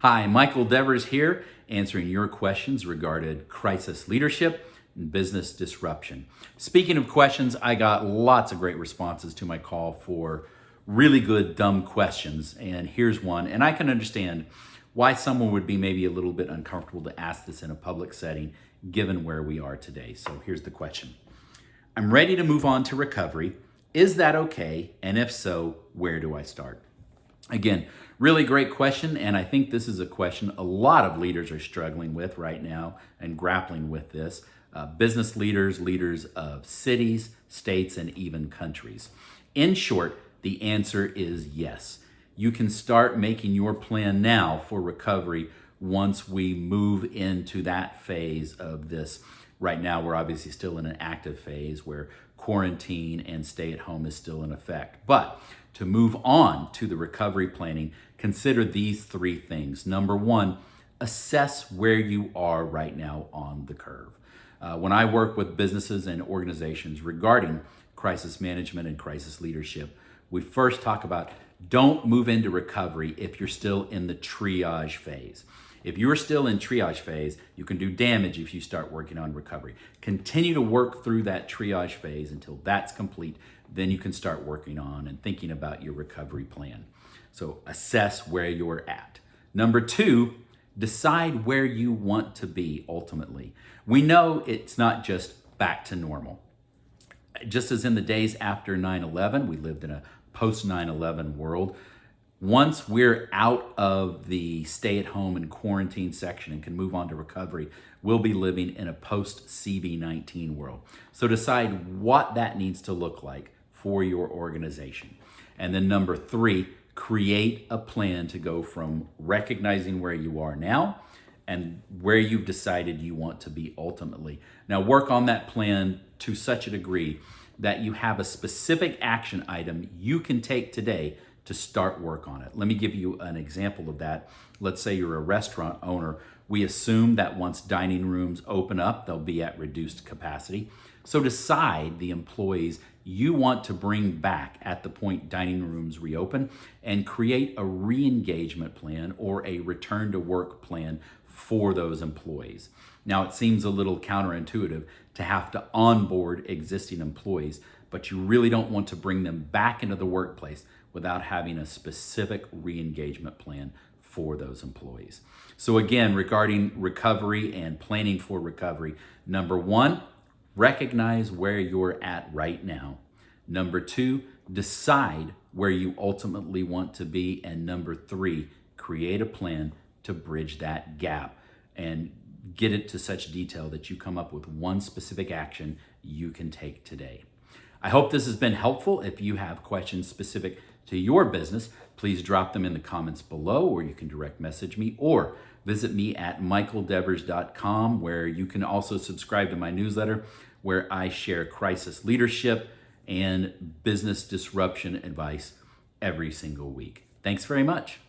Hi, Michael Devers here, answering your questions regarding crisis leadership and business disruption. Speaking of questions, I got lots of great responses to my call for really good dumb questions, and here's one. And I can understand why someone would be maybe a little bit uncomfortable to ask this in a public setting, given where we are today. So here's the question. I'm ready to move on to recovery. Is that okay? And if so, where do I start? Again, really great question, and I think this is a question a lot of leaders are struggling with right now and grappling with this. Business leaders, leaders of cities, states, and even countries. In short, the answer is yes. You can start making your plan now for recovery once we move into that phase of this. Right now, we're obviously still in an active phase where quarantine and stay at home is still in effect. But to move on to the recovery planning, consider these three things. Number one, assess where you are right now on the curve. When I work with businesses and organizations regarding crisis management and crisis leadership, we first talk about don't move into recovery if you're still in the triage phase. If you're still in triage phase, you can do damage if you start working on recovery. Continue to work through that triage phase until that's complete. Then you can start working on and thinking about your recovery plan. So assess where you're at. Number two, decide where you want to be ultimately. We know it's not just back to normal. Just as in the days after 9/11, we lived in a post 9/11 world. Once we're out of the stay-at-home and quarantine section and can move on to recovery, we'll be living in a post-CV-19 world. So decide what that needs to look like for your organization. And then number three, create a plan to go from recognizing where you are now and where you've decided you want to be ultimately. Now work on that plan to such a degree that you have a specific action item you can take today to start work on it. Let me give you an example of that. Let's say you're a restaurant owner. We assume that once dining rooms open up, they'll be at reduced capacity. So decide the employees you want to bring back at the point dining rooms reopen and create a re-engagement plan or a return to work plan for those employees. Now, it seems a little counterintuitive to have to onboard existing employees, but you really don't want to bring them back into the workplace without having a specific re-engagement plan for those employees. So again, regarding recovery and planning for recovery, number one, recognize where you're at right now. Number two, decide where you ultimately want to be. And number three, create a plan to bridge that gap and get it to such detail that you come up with one specific action you can take today. I hope this has been helpful. If you have questions specific to your business, please drop them in the comments below, or you can direct message me or visit me at michaeldevers.com, where you can also subscribe to my newsletter where I share crisis leadership and business disruption advice every single week. Thanks very much.